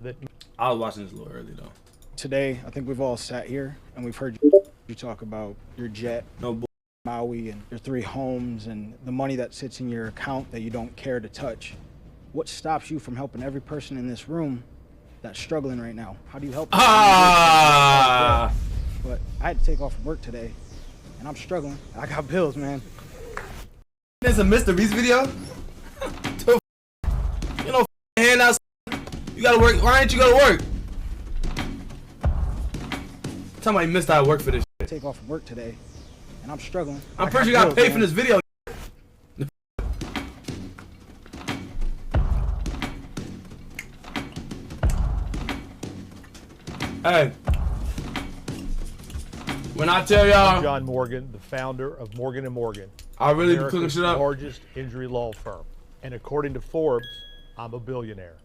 that. I was watching this a little early though. Today, I think we've all sat here and we've heard you talk about your jet, Maui, and your 3 homes and the money that sits in your account that you don't care to touch. What stops you from helping every person in this room that's struggling right now? How do you help them? But I had to take off from work today and I'm struggling. I got bills, man. There's a Mr. Beast video. You know, handouts. You gotta work. Why ain't you go to work? Tell me you missed out work for this shit. Take off from work today and I'm struggling. I'm pretty sure you got paid for this video. Hey, when I tell y'all, John Morgan, the founder of Morgan & Morgan, I really be America's cooking shit up. largest injury law firm. And according to Forbes, I'm a billionaire.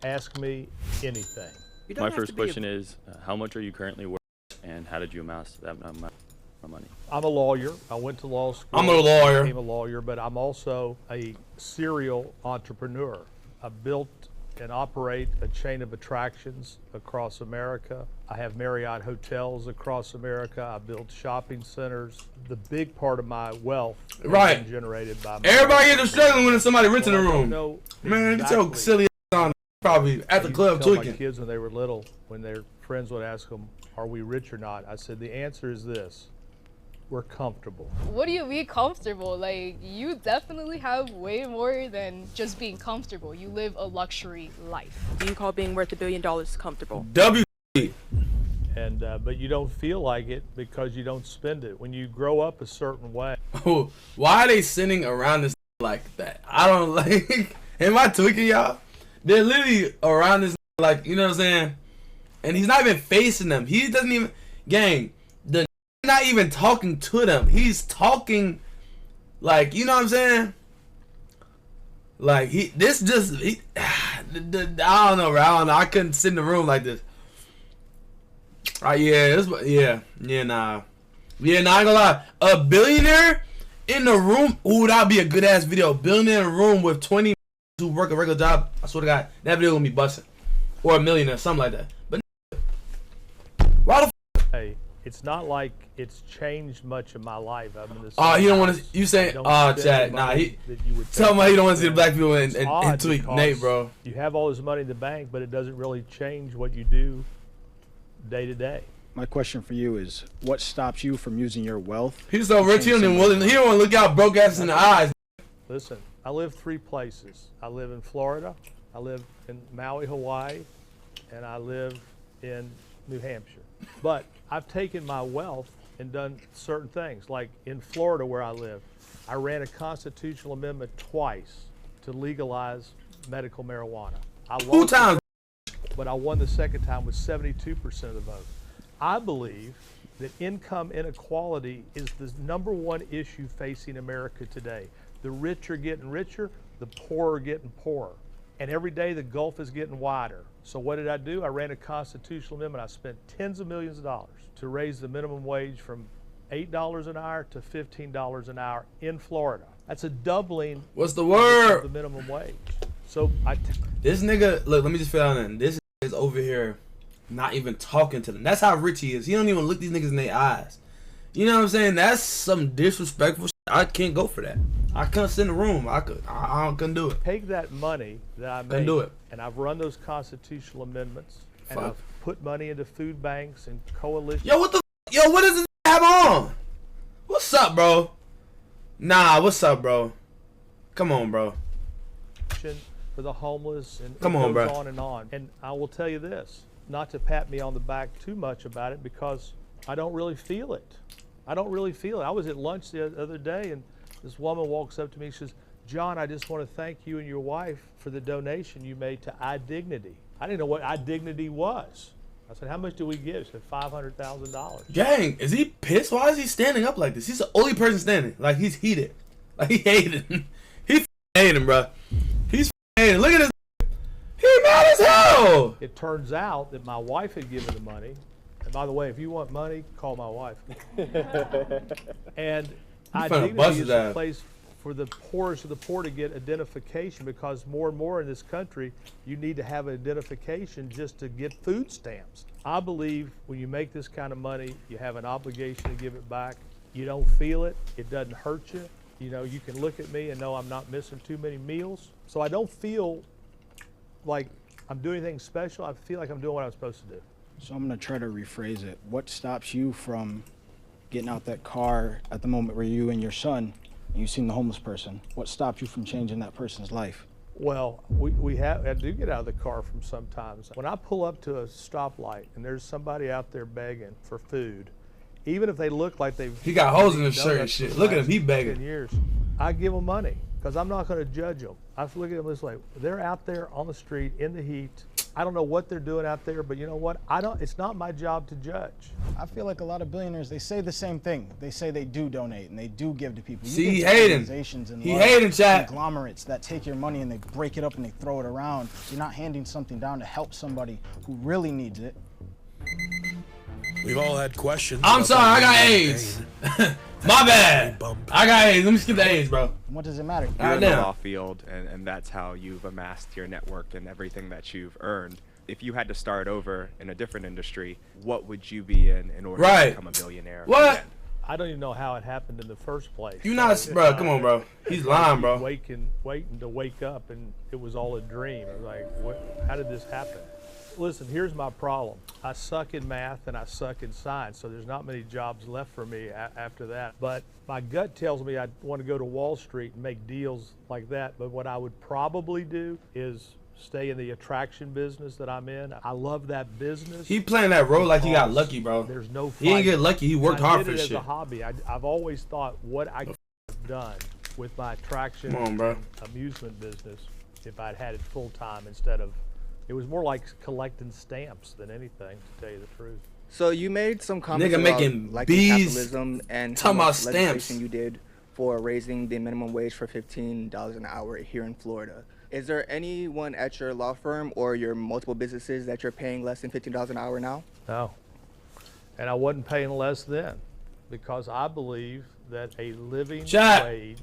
Ask me anything. My first question is, how much are you currently worth, and how did you amass that amount of money? I'm a lawyer. I went to law school. I'm a lawyer. Became a lawyer, but I'm also a serial entrepreneur. I built and operate a chain of attractions across America. I have Marriott hotels across America. I build shopping centers. The big part of my wealth has been generated by my everybody here struggling when there's somebody renting a room. Man, exactly. get your silly ass on. Probably at the club tweaking. My kids when they were little, when their friends would ask them, "Are we rich or not?" I said, "The answer is this: we're comfortable." What do you mean comfortable? Like, you definitely have way more than just being comfortable. You live a luxury life. Do you call being worth $1 billion comfortable? And but you don't feel like it because you don't spend it. When you grow up a certain way. Oh, why are they sitting around this like that? I don't like. Am I tweaking y'all? They're literally around this like, you know what I'm saying? And he's not even facing them. He doesn't even, gang, not even talking to them. He's talking like, you know what I'm saying? Like I don't know, bro. I don't know. I couldn't sit in the room like this. Nah. Yeah, nah, I ain't gonna lie. A billionaire in the room. Ooh, that'd be a good ass video. Billionaire in a room with 20 who work a regular job. I swear to God, that video gonna be busting. Or a millionaire, something like that. But why the Hey, it's not like it's changed much of my life. I'm in this. Oh, you don't want to. You saying? Oh, Chad. Nah, he. Tell me he don't want to see the black people and tweak Nate, bro. You have all this money in the bank, but it doesn't really change what you do day to day. My question for you is, what stops you from using your wealth? He's so rich, he don't want to look out broke ass in the eyes. Listen, I live 3 places. I live in Florida, I live in Maui, Hawaii, and I live in New Hampshire. But I've taken my wealth and done certain things. Like in Florida where I live, I ran a constitutional amendment twice to legalize medical marijuana. I lost 2 times. But I won the second time with 72% of the vote. I believe that income inequality is the #1 issue facing America today. The rich are getting richer, the poor are getting poorer. And every day the gulf is getting wider. So what did I do? I ran a constitutional amendment. I spent tens of millions of dollars to raise the minimum wage from $8 an hour to $15 an hour in Florida. That's a doubling. What's the word? Of the minimum wage. So this nigga, look, let me just fill out in. This is over here not even talking to them. That's how rich he is. He don't even look these niggas in their eyes. You know what I'm saying? That's some disrespectful shit. I can't go for that. I couldn't sit in the room. I couldn't do it. Take that money that I made, do it. And I've run those constitutional amendments, and I've put money into food banks and coalitions. Yo, what does this have on? What's up, bro? Nah, what's up, bro? Come on, bro. For the homeless, and come on, bro. On and on. And I will tell you this, not to pat me on the back too much about it, because I don't really feel it. I don't really feel it. I was at lunch the other day, and this woman walks up to me. She says, "John, I just want to thank you and your wife for the donation you made to iDignity." I didn't know what iDignity was. I said, "How much do we give?" She said, $500,000. Gang, is he pissed? Why is he standing up like this? He's the only person standing. Like, he's heated. Like, he hated him. He hated him, bro. He's hated. Look at this. He mad as hell. It turns out that my wife had given the money. And by the way, if you want money, call my wife. And iDignity is a place for the poorest of the poor to get identification, because more and more in this country, you need to have identification just to get food stamps. I believe when you make this kind of money, you have an obligation to give it back. You don't feel it, it doesn't hurt you. You know, you can look at me and know I'm not missing too many meals. So I don't feel like I'm doing anything special. I feel like I'm doing what I'm supposed to do. So I'm gonna try to rephrase it. What stops you from getting out that car at the moment where you and your son, and you seen the homeless person? What stopped you from changing that person's life? Well, I do get out of the car from sometimes. When I pull up to a stoplight and there's somebody out there begging for food, even if they look like they've— He got holes in his shirt and shit. Look at him, he begging. 10 years, I give them money because I'm not going to judge them. I look at them this way: they're out there on the street in the heat. I don't know what they're doing out there, but you know what? It's not my job to judge. I feel like a lot of billionaires, they say the same thing. They say they do donate and they do give to people. See, You he get to hating. organizations and He large hating, chat. conglomerates that take your money and they break it up and they throw it around. You're not handing something down to help somebody who really needs it. We've all had questions. I'm about sorry, I got that AIDS. campaign. My bad. Bump. I got AIDS. Let me skip the AIDS, bro. What does it matter? You're in the Goddamn. law field, and that's how you've amassed your network and everything that you've earned. If you had to start over in a different industry, what would you be in order to Right. become a billionaire? What? again? I don't even know how it happened in the first place. You not, bro. Come on, bro. He's lying, bro. Waiting to wake up, and it was all a dream. I was like, how did this happen? Listen, here's my problem. I suck in math and I suck in science, so there's not many jobs left for me after that. But my gut tells me I want to go to Wall Street and make deals like that. But what I would probably do is stay in the attraction business that I'm in. I love that business. He playing that role like he got lucky, bro. There's no He didn't fight. get lucky. He worked I hard did for it this as shit. a hobby. I've always thought what I could have done with my attraction Come on, bro. and amusement business if I'd had it full time instead of— it was more like collecting stamps than anything, to tell you the truth. So you made some comments Nigga about making like bees, capitalism and how talking about much legislation stamps. you did for raising the minimum wage for $15 an hour here in Florida. Is there anyone at your law firm or your multiple businesses that you're paying less than $15 an hour now? No. And I wasn't paying less then because I believe that a living Chat. wage—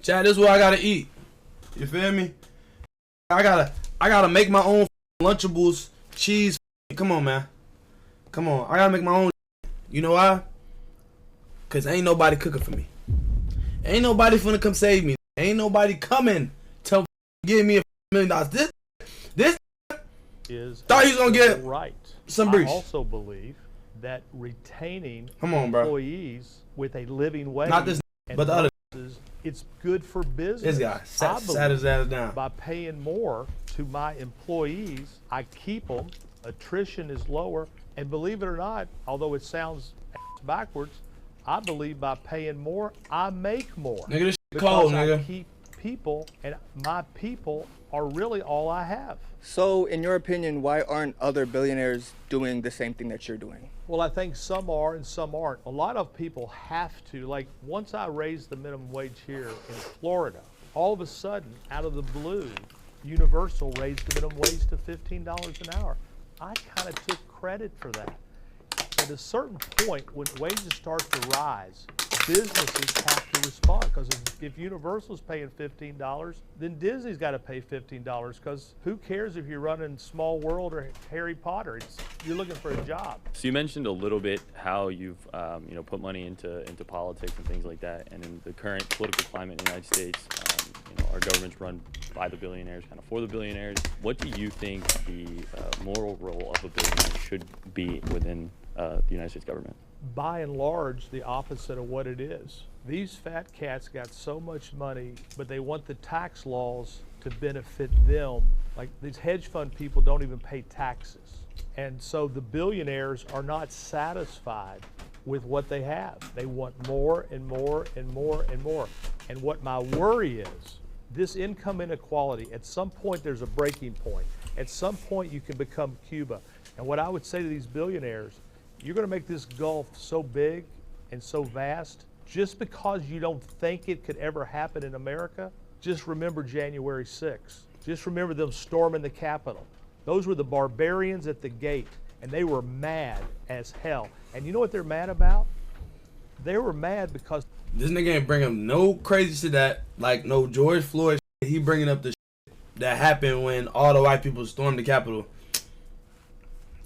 Chad, this is what I gotta eat. You feel me? I gotta make my own Lunchables, cheese. Come on, man. Come on. I gotta make my own. You know why? Cause ain't nobody cooking for me. Ain't nobody finna come save me. Ain't nobody coming to give me $1 million. This is Thought he was gonna get right. some I breach. also believe that retaining Come on, bro. employees with a living wage— Not this, and but the other. bonuses, it's good for business. This guy I sat believe his ass down. by paying more to my employees, I keep them, attrition is lower, and believe it or not, although it sounds backwards, I believe by paying more, I make more. Nigga, this shit Because cold, I nigga. keep people, and my people are really all I have. So in your opinion, why aren't other billionaires doing the same thing that you're doing? Well, I think some are and some aren't. A lot of people have to, like once I raised the minimum wage here in Florida, all of a sudden, out of the blue, Universal raised the minimum wage to $15 an hour. I kind of took credit for that. At a certain point, when wages start to rise, businesses have to respond, because if Universal's paying $15, then Disney's got to pay $15, because who cares if you're running Small World or Harry Potter? You're looking for a job. So you mentioned a little bit how you've put money into politics and things like that, and in the current political climate in the United States, our government's run by the billionaires, kind of for the billionaires. What do you think the moral role of a billionaire should be within the United States government? By and large, the opposite of what it is. These fat cats got so much money, but they want the tax laws to benefit them. Like these hedge fund people don't even pay taxes. And so the billionaires are not satisfied with what they have. They want more and more and more and more. And what my worry is, this income inequality, at some point there's a breaking point. At some point you can become Cuba. And what I would say to these billionaires, you're going to make this gulf so big and so vast just because you don't think it could ever happen in America. Just remember January 6th. Just remember them storming the Capitol. Those were the barbarians at the gate, and they were mad as hell. And you know what they're mad about? They were mad because This nigga ain't bringing no crazy shit that, like, no George Floyd shit. He bringing up the shit that happened when all the white people stormed the Capitol.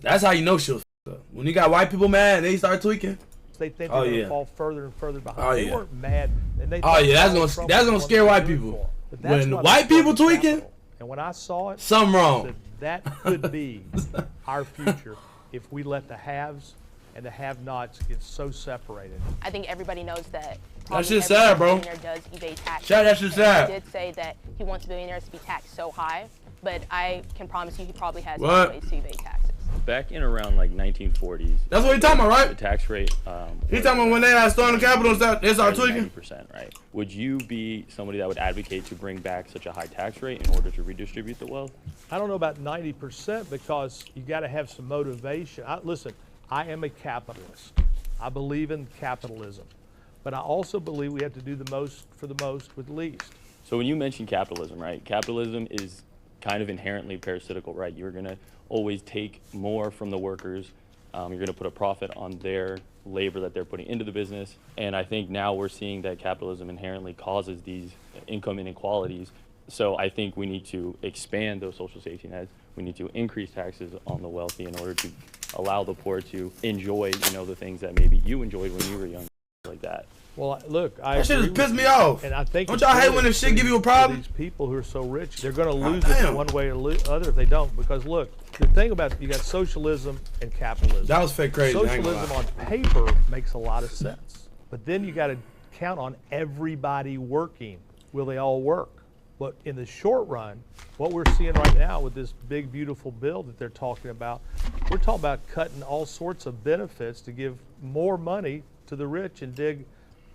That's how you know shit was f***ed up. When you got white people mad and they start tweaking. they think they're going to fall further and further behind. Oh, they yeah. weren't mad. And they Oh, yeah, thought that's Donald gonna Trump was scare the one white to do it people. for. But that's When why they white people stormed the tweaking, Capitol. And when I saw it, something I wrong. said, that could be our future if we let the haves and the have-nots get so separated. I think everybody knows that. That shit's sad, bro. Billionaire does evade taxes. That shit's sad. He did say that he wants billionaires to be taxed so high, but I can promise you he probably has What? other ways to evade taxes. Back in around like 1940s. That's what he talking about, right? The tax rate. He talking about when they had stormed the Capitol and they started tweaking. 90%, right? Would you be somebody that would advocate to bring back such a high tax rate in order to redistribute the wealth? I don't know about 90% because you got to have some motivation. Listen, I am a capitalist. I believe in capitalism, but I also believe we have to do the most for the most with least. So when you mention capitalism, right? Capitalism is kind of inherently parasitical, right? You're going to always take more from the workers. You're going to put a profit on their labor that they're putting into the business. And I think now we're seeing that capitalism inherently causes these income inequalities. So I think we need to expand those social safety nets. We need to increase taxes on the wealthy in order to allow the poor to enjoy, the things that maybe you enjoyed when you were young, like that. Well, look, That shit just pissed me off. And I think Don't y'all hate when this shit give you a problem? These people who are so rich, they're going to lose it one way or other if they don't. Because look, the thing about you got socialism and capitalism. That was fake crazy. I ain't gonna Socialism lie. on paper makes a lot of sense, but then you got to count on everybody working. Will they all work? But in the short run, what we're seeing right now with this big, beautiful bill that they're talking about, we're talking about cutting all sorts of benefits to give more money to the rich and dig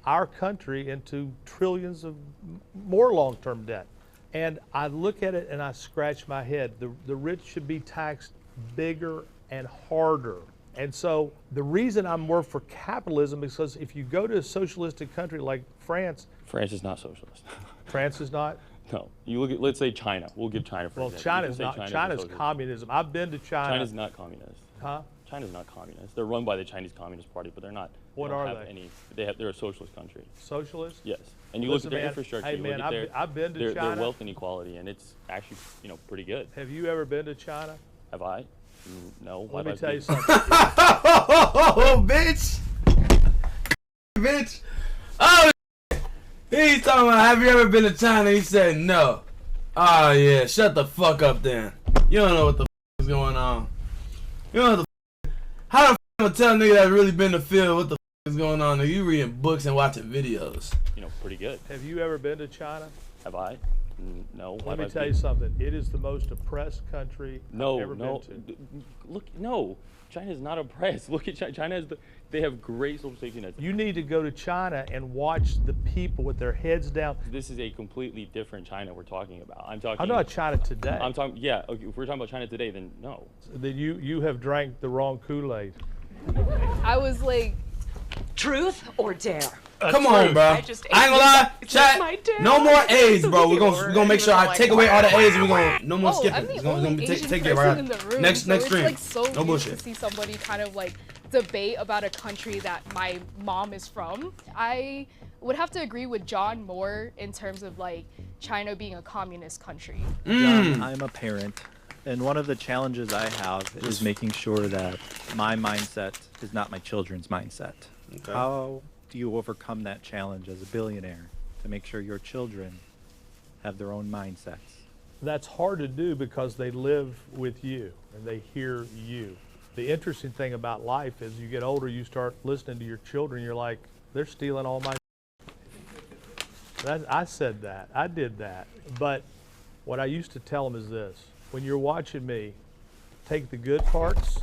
our country into trillions of more long-term debt. And I look at it and I scratch my head. The rich should be taxed bigger and harder. And so the reason I'm more for capitalism is because if you go to a socialistic country like France. France is not socialist. France is not? No. You look at, let's say China. We'll give China for example. China's not. China's communism. I've been to China. China's not communist. Huh? China's not communist. They're run by the Chinese Communist Party, but they're not. What are they? They're a socialist country. Socialist? Yes. And you look at their infrastructure. Hey you man, look at I've been to their China. wealth inequality, and it's actually pretty good. Have you ever been to China? Have I? No. Let me tell you something. Oh, bitch. Bitch. Oh, he's talking about, have you ever been to China? He said no. Oh, yeah. Shut the fuck up then. You don't know what the is going on. You don't know what the how the gonna tell a nigga that's really been to the field what the is going on? You reading books and watching videos. Pretty good. Have you ever been to China? Have I? No. Let me tell you something. It is the most oppressed country I've ever been to. Look, no. China is not oppressed. Look at China. China they have great social safety nets. You need to go to China and watch the people with their heads down. This is a completely different China we're talking about. I'm talking about China today. I'm talking, yeah. Okay, if we're talking about China today, then no. Then you have drank the wrong Kool-Aid. I was like, truth or dare? Come on, bro. I ain't gonna lie, chat. No more A's, bro. We're gonna make sure I take away all the A's. And we're gonna no more skipping. I'm the It's only gonna be Asian take it person right in the room, next so stream. It's like so No weird bullshit. to see somebody kind of like debate about a country that my mom is from. I would have to agree with John more in terms of like China being a communist country. John, I'm a parent, and one of the challenges I have is making sure that my mindset is not my children's mindset. Okay. How do you overcome that challenge as a billionaire to make sure your children have their own mindsets? That's hard to do because they live with you and they hear you. The interesting thing about life is you get older, you start listening to your children, you're like, they're stealing all my I said that. I did that. But what I used to tell them is this. When you're watching me, take the good parts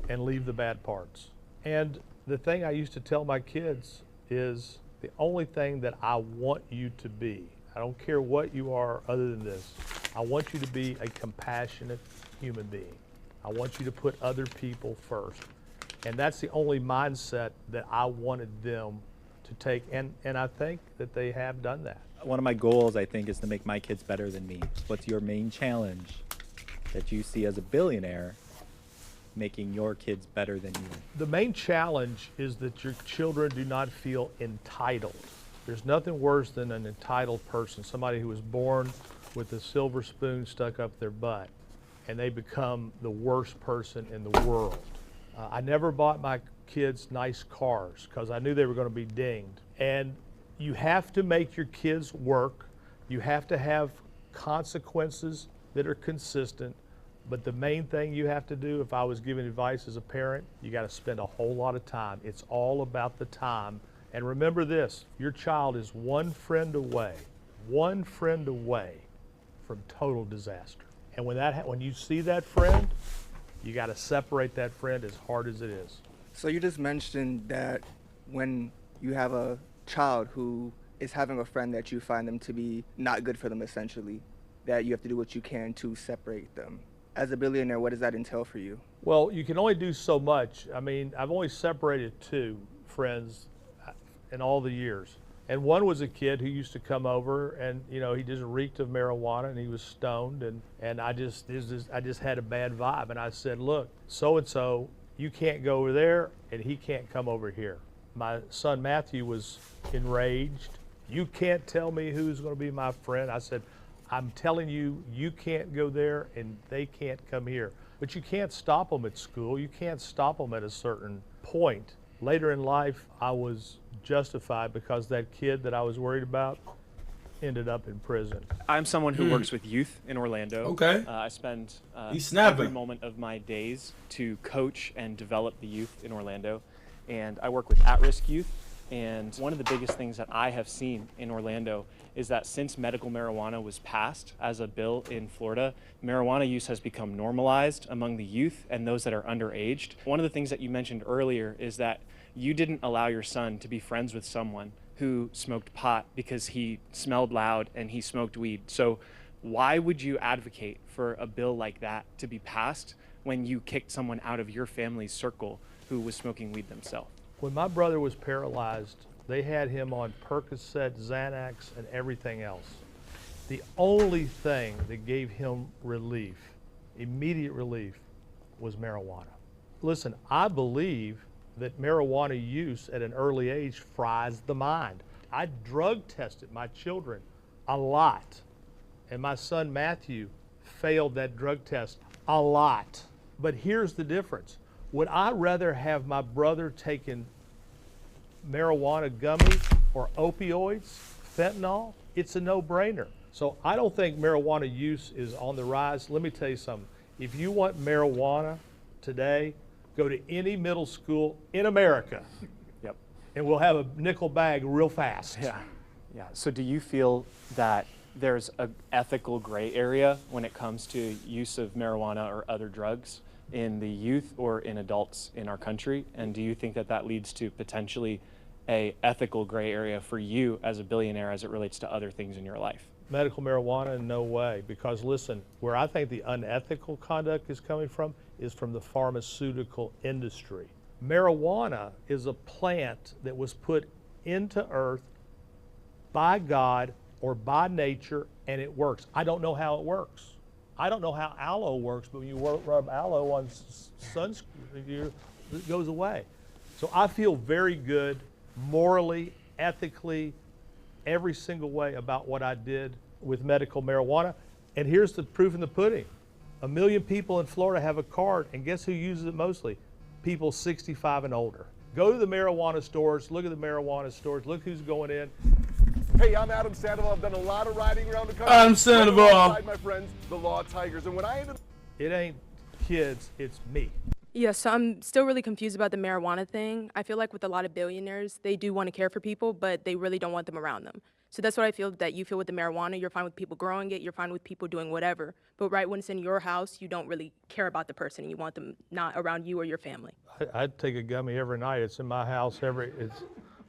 and leave the bad parts. And the thing I used to tell my kids is the only thing that I want you to be, I don't care what you are other than this, I want you to be a compassionate human being. I want you to put other people first. And that's the only mindset that I wanted them to take. And I think that they have done that. One of my goals, I think, is to make my kids better than me. What's your main challenge that you see as a billionaire making your kids better than you. The main challenge is that your children do not feel entitled. There's nothing worse than an entitled person, somebody who was born with a silver spoon stuck up their butt, and they become the worst person in the world. I never bought my kids nice cars because I knew they were going to be dinged. And you have to make your kids work. You have to have consequences that are consistent. But the main thing you have to do, if I was giving advice as a parent, you got to spend a whole lot of time. It's all about the time. And remember this, your child is one friend away from total disaster. And when you see that friend, you got to separate that friend as hard as it is. So you just mentioned that when you have a child who is having a friend that you find them to be not good for them, essentially, that you have to do what you can to separate them. As a billionaire, what does that entail for you? Well, you can only do so much. I mean, I've only separated 2 friends in all the years. And one was a kid who used to come over and, you know, he just reeked of marijuana and he was stoned and I just had a bad vibe. And I said, look, so-and-so, you can't go over there and he can't come over here. My son Matthew was enraged. You can't tell me who's going to be my friend. I said, I'm telling you, you can't go there and they can't come here. But you can't stop them at school. You can't stop them at a certain point. Later in life, I was justified because that kid that I was worried about ended up in prison. I'm someone who works with youth in Orlando. Okay. I spend He's every snapping. moment of my days to coach and develop the youth in Orlando. And I work with at-risk youth. And one of the biggest things that I have seen in Orlando is that since medical marijuana was passed as a bill in Florida, marijuana use has become normalized among the youth and those that are underaged. One of the things that you mentioned earlier is that you didn't allow your son to be friends with someone who smoked pot because he smelled loud and he smoked weed. So why would you advocate for a bill like that to be passed when you kicked someone out of your family's circle who was smoking weed themselves? When my brother was paralyzed, they had him on Percocet, Xanax, and everything else. The only thing that gave him relief, immediate relief, was marijuana. Listen, I believe that marijuana use at an early age fries the mind. I drug tested my children a lot, and my son Matthew failed that drug test a lot. But here's the difference. Would I rather have my brother taking marijuana gummies or opioids, fentanyl? It's a no-brainer. So I don't think marijuana use is on the rise. Let me tell you something. If you want marijuana today, go to any middle school in America. Yep. And we'll have a nickel bag real fast. Yeah. So do you feel that there's an ethical gray area when it comes to use of marijuana or other drugs in the youth or in adults in our country? And do you think that that leads to potentially a ethical gray area for you as a billionaire as it relates to other things in your life? Medical marijuana, no way. Because listen, where I think the unethical conduct is coming from is from the pharmaceutical industry. Marijuana is a plant that was put into earth by God or by nature, and it works. I don't know how it works. I don't know how aloe works, but when you rub aloe on sunscreen, it goes away. So I feel very good, morally, ethically, every single way about what I did with medical marijuana. And here's the proof in the pudding. 1 million people in Florida have a card, and guess who uses it mostly? People 65 and older. Go to the marijuana stores, look at the marijuana stores, look who's going in. Hey, I'm Adam Sandoval. I've done a lot of riding around the country. Adam Sandoval. Alongside my friends, the Law Tigers. And when I ended It ain't kids, it's me. Yeah, so I'm still really confused about the marijuana thing. I feel like with a lot of billionaires, they do want to care for people, but they really don't want them around them. So that's what I feel that you feel with the marijuana. You're fine with people growing it. You're fine with people doing whatever. But right when it's in your house, you don't really care about the person. You want them not around you or your family. I'd take a gummy every night. It's in my house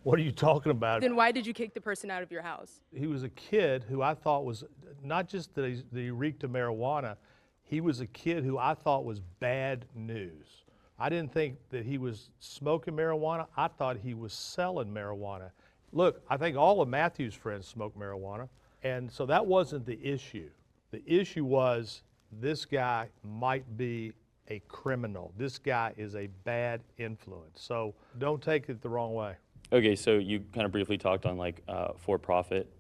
what are you talking about? Then why did you kick the person out of your house? He was a kid who I thought was, not just that he reeked of marijuana, he was a kid who I thought was bad news. I didn't think that he was smoking marijuana. I thought he was selling marijuana. Look, I think all of Matthew's friends smoke marijuana, and so that wasn't the issue. The issue was this guy might be a criminal. This guy is a bad influence. So don't take it the wrong way. Okay, so you kind of briefly talked on like for-profit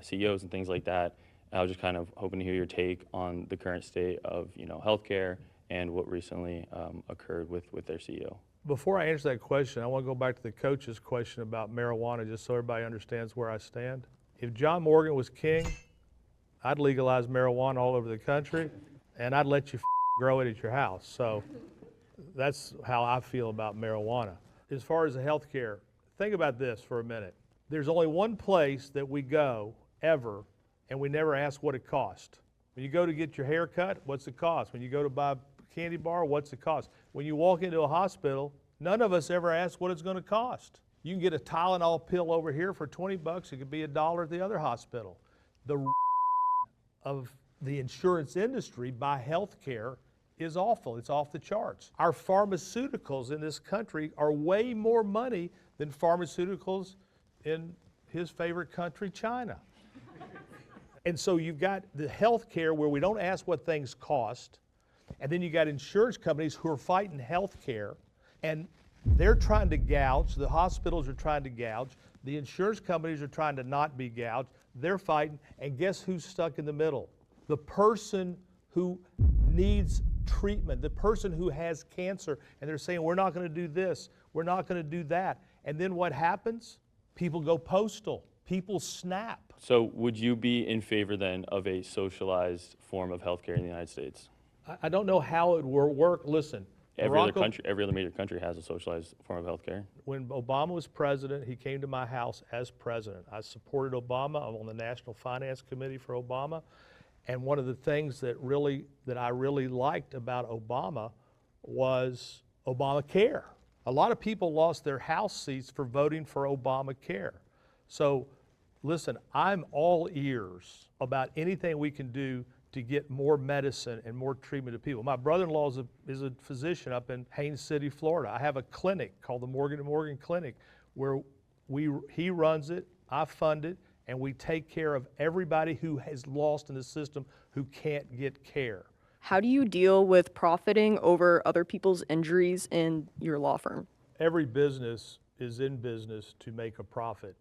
CEOs and things like that. I was just kind of hoping to hear your take on the current state of healthcare and what recently occurred with their CEO. Before I answer that question, I want to go back to the coach's question about marijuana, just so everybody understands where I stand. If John Morgan was king, I'd legalize marijuana all over the country, and I'd let you grow it at your house. So that's how I feel about marijuana. As far as the healthcare, think about this for a minute. There's only one place that we go ever, and we never ask what it cost. When you go to get your hair cut, what's the cost? When you go to buy a candy bar, what's the cost? When you walk into a hospital, none of us ever ask what it's going to cost. You can get a Tylenol pill over here for 20 bucks. It could be $1 at the other hospital. The of the insurance industry by healthcare is awful. It's off the charts. Our pharmaceuticals in this country are way more money than pharmaceuticals in his favorite country, China. And so you've got the healthcare where we don't ask what things cost, and then you got insurance companies who are fighting healthcare, and they're trying to gouge. The hospitals are trying to gouge. The insurance companies are trying to not be gouged. They're fighting, and guess who's stuck in the middle? The person who needs treatment, the person who has cancer, and they're saying, we're not going to do this, we're not going to do that. And then what happens? People go postal. People snap. So would you be in favor then of a socialized form of healthcare in the United States? I don't know how it will work. Listen, Every other major country has a socialized form of healthcare. When Obama was president, he came to my house as president. I supported Obama. I'm on the National Finance Committee for Obama. And one of the things that I really liked about Obama was Obamacare. A lot of people lost their House seats for voting for Obamacare. So listen, I'm all ears about anything we can do to get more medicine and more treatment to people. My brother-in-law is a physician up in Haines City, Florida. I have a clinic called the Morgan & Morgan Clinic where he runs it, I fund it, and we take care of everybody who has lost in the system who can't get care. How do you deal with profiting over other people's injuries in your law firm? Every business is in business to make a profit.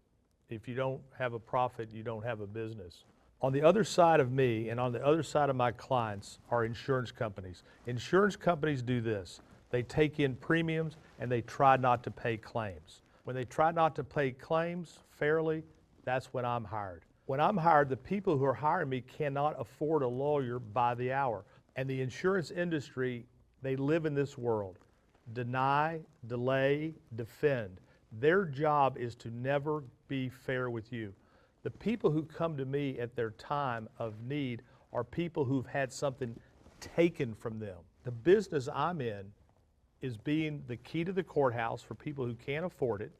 If you don't have a profit, you don't have a business. On the other side of me and on the other side of my clients are insurance companies. Insurance companies do this. They take in premiums and they try not to pay claims. When they try not to pay claims fairly, that's when I'm hired. When I'm hired, the people who are hiring me cannot afford a lawyer by the hour. And the insurance industry, they live in this world. Deny, delay, defend. Their job is to never be fair with you. The people who come to me at their time of need are people who've had something taken from them. The business I'm in is being the key to the courthouse for people who can't afford it,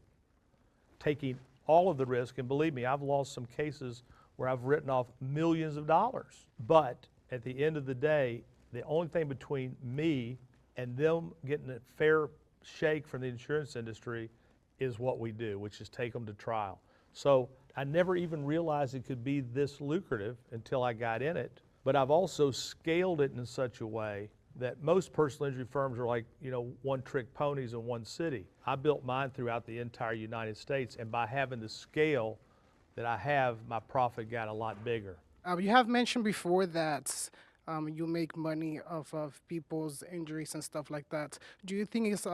taking all of the risk, and believe me, I've lost some cases where I've written off millions of dollars. But at the end of the day, the only thing between me and them getting a fair shake from the insurance industry is what we do, which is take them to trial. So I never even realized it could be this lucrative until I got in it. But I've also scaled it in such a way that most personal injury firms are like, one-trick ponies in one city. I built mine throughout the entire United States, and by having the scale that I have, my profit got a lot bigger. You have mentioned before that you make money off of people's injuries and stuff like that. Do you think it's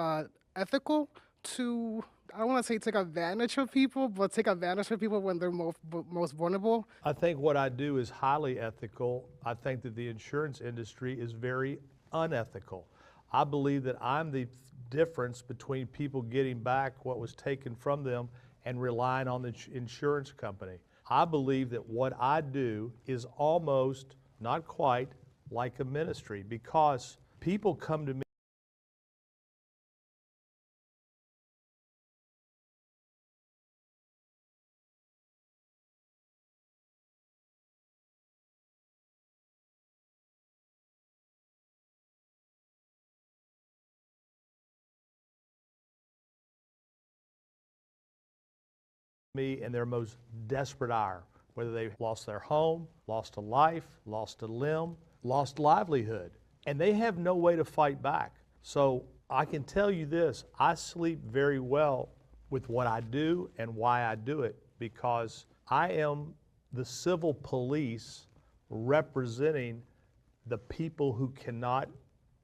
ethical to, I don't want to say take advantage of people, but take advantage of people when they're most vulnerable? I think what I do is highly ethical. I think that the insurance industry is very unethical. I believe that I'm the difference between people getting back what was taken from them and relying on the insurance company. I believe that what I do is almost, not quite, like a ministry, because people come to me in their most desperate hour, whether they lost their home, lost a life, lost a limb, lost livelihood. and they have no way to fight back. So I can tell you this, I sleep very well with what I do and why I do it, because I am the civil police representing the people who cannot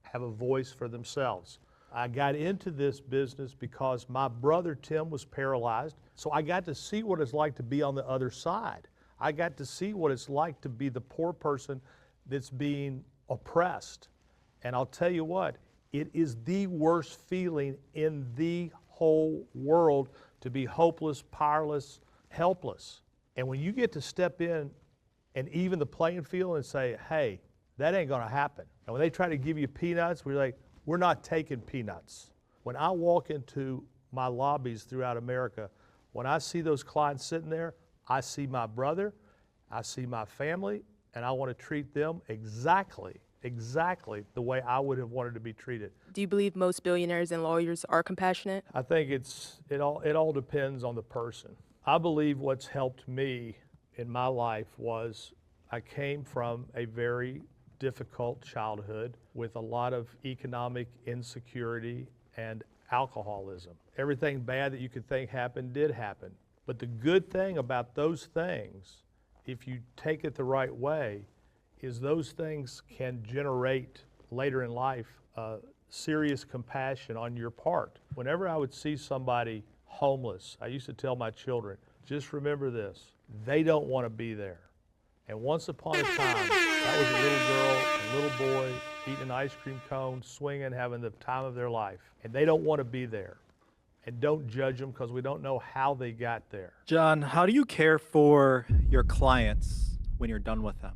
have a voice for themselves. I got into this business because my brother Tim was paralyzed, so I got to see what it's like to be on the other side. I got to see what it's like to be the poor person that's being oppressed. And I'll tell you what, it is the worst feeling in the whole world to be hopeless, powerless, helpless. And when you get to step in and even the playing field and say, hey, that ain't gonna happen. And when they try to give you peanuts, we're like, we're not taking peanuts. When I walk into my lobbies throughout America, when I see those clients sitting there, I see my brother, I see my family, and I want to treat them exactly the way I would have wanted to be treated. Do you believe most billionaires and lawyers are compassionate? I think it all depends on the person. I believe what's helped me in my life was I came from a very difficult childhood with a lot of economic insecurity and alcoholism. Everything bad that you could think happened did happen. But the good thing about those things, if you take it the right way, is those things can generate later in life serious compassion on your part. Whenever I would see somebody homeless, I used to tell my children, just remember this, they don't want to be there. And once upon a time, that was a little girl, a little boy, eating an ice cream cone, swinging, having the time of their life. And they don't want to be there. And don't judge them because we don't know how they got there. John, how do you care for your clients when you're done with them?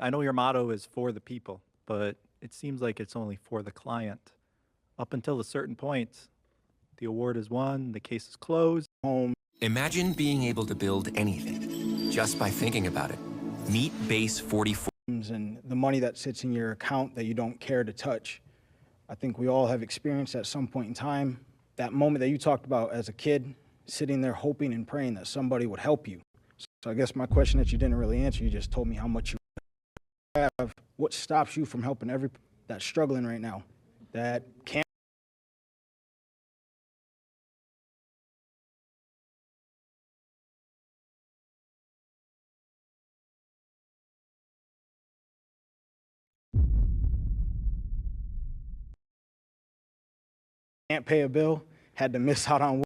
I know your motto is for the people, but it seems like it's only for the client. Up until a certain point, the award is won, the case is closed. Imagine being able to build anything just by thinking about it. Meet Base 44. And the money that sits in your account that you don't care to touch. I think we all have experienced at some point in time that moment that you talked about as a kid, sitting there hoping and praying that somebody would help you. So I guess my question that you didn't really answer, you just told me how much you have. What stops you from helping every that's struggling right now, that can't? Can't pay a bill, had to miss out on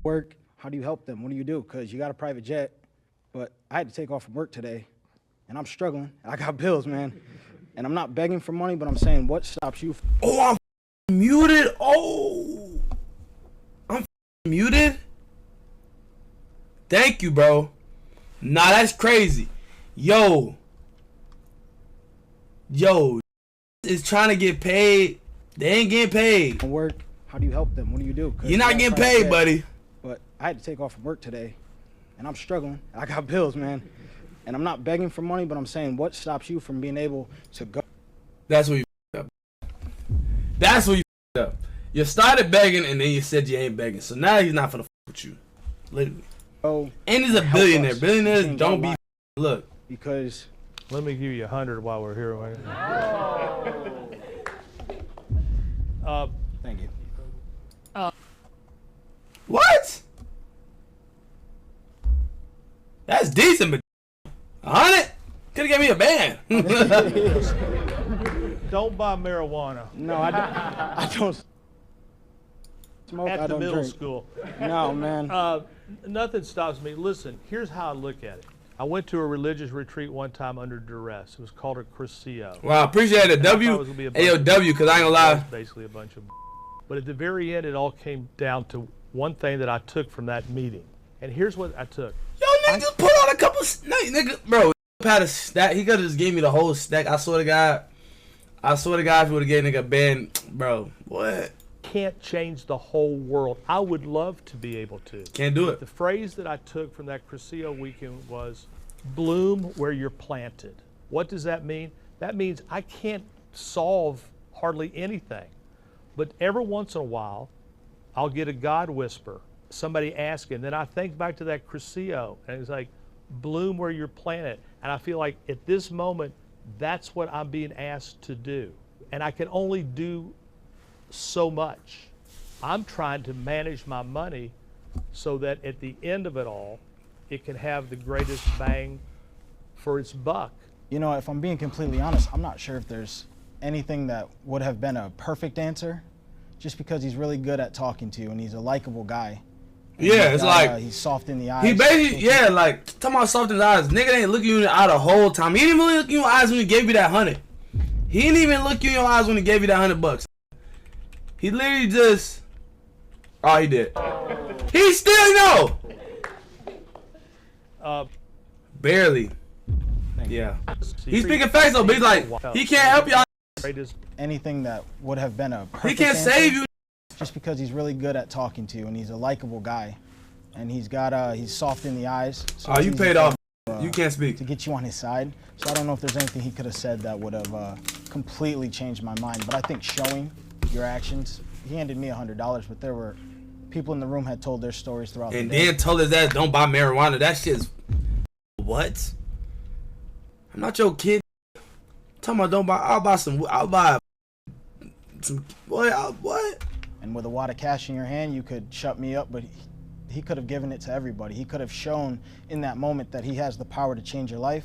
work. How do you help them? What do you do? Because you got a private jet, but I had to take off from work today, and I'm struggling. I got bills, man. And I'm not begging for money, but I'm saying, what stops you? Oh, I'm muted. Oh, I'm muted. Thank you, bro. Nah, that's crazy. Yo, is trying to get paid. They ain't getting paid. Work. How do you help them? What do you do? You're not getting paid, buddy. But I had to take off from work today, and I'm struggling. I got bills, man. And I'm not begging for money, but I'm saying, what stops you from being able to go? That's what you up. That's what you up. You started begging, and then you said you ain't begging. So now he's not finna with you, literally. Oh, and he's a billionaire. Billionaires don't be look. Because let me give you 100 while we're here. Thank you. What? That's decent, but 100 could have gave me a band. Don't buy marijuana. No, I don't smoke. At I the don't middle drink. school. No, man. Nothing stops me. Listen, here's how I look at it. I went to a religious retreat one time under duress. It was called a Crescio. Wow, appreciate it. W, because I ain't gonna lie. Basically a bunch of. But at the very end, it all came down to one thing that I took from that meeting. And here's what I took. Yo, nigga, just pull out a couple. No, nigga, bro, had a stack. He could have just gave me the whole stack. I swear to God, if he would have gave nigga a band, bro, what? Can't change the whole world. I would love to be able to. Can't do it. The phrase that I took from that Crescio weekend was, bloom where you're planted. What does that mean? That means I can't solve hardly anything. But every once in a while, I'll get a God whisper, somebody asking, then I think back to that Crescio, and it's like, bloom where you're planted. And I feel like at this moment, that's what I'm being asked to do. And I can only do so much. I'm trying to manage my money so that at the end of it all, it can have the greatest bang for its buck. You know, if I'm being completely honest, I'm not sure if there's anything that would have been a perfect answer, just because he's really good at talking to you and he's a likable guy. And Yeah, it's like he's soft in the eyes. he basically, yeah, like talking about soft in the eyes. Nigga ain't looking you in the eye the whole time. He didn't even look you in your eyes when he gave you that 100. He didn't even look you in your eyes when he gave you that $100. He literally just, oh, he did. He still know. Barely. Yeah. He's speaking facts though, but he's like, he can't help y'all. Anything that would have been a perfect He can't answer, save you. just because he's really good at talking to you and he's a likable guy, and he's soft in the eyes. So Oh, it's you easy paid for off. him, You can't speak. to get you on his side. So I don't know if there's anything he could have said that would have completely changed my mind. But I think showing your actions. He handed me $100, but there were people in the room had told their stories throughout And the day. then told us that don't buy marijuana. That shit's what? I'm not your kid. I'm talking about don't buy. I'll buy some. What? And with a wad of cash in your hand, you could shut me up, but he could have given it to everybody. He could have shown in that moment that he has the power to change your life,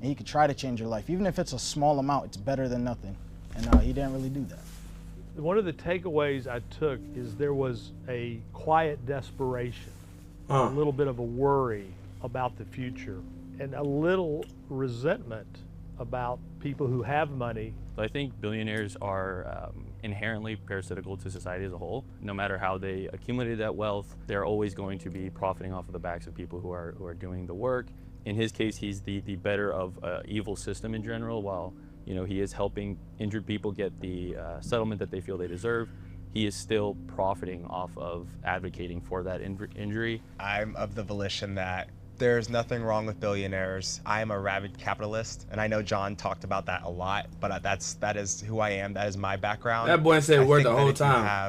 and he could try to change your life. Even if it's a small amount, it's better than nothing. And he didn't really do that. One of the takeaways I took is there was a quiet desperation, a little bit of a worry about the future, and a little resentment about people who have money. So I think billionaires are inherently parasitical to society as a whole. No matter how they accumulated that wealth, they're always going to be profiting off of the backs of people who are doing the work. In his case, he's the better of evil system in general. While he is helping injured people get the settlement that they feel they deserve, he is still profiting off of advocating for that injury. I'm of the volition that there's nothing wrong with billionaires. I am a rabid capitalist, and I know John talked about that a lot, but that is who I am. That is my background. That boy said I word think the that whole if you time. have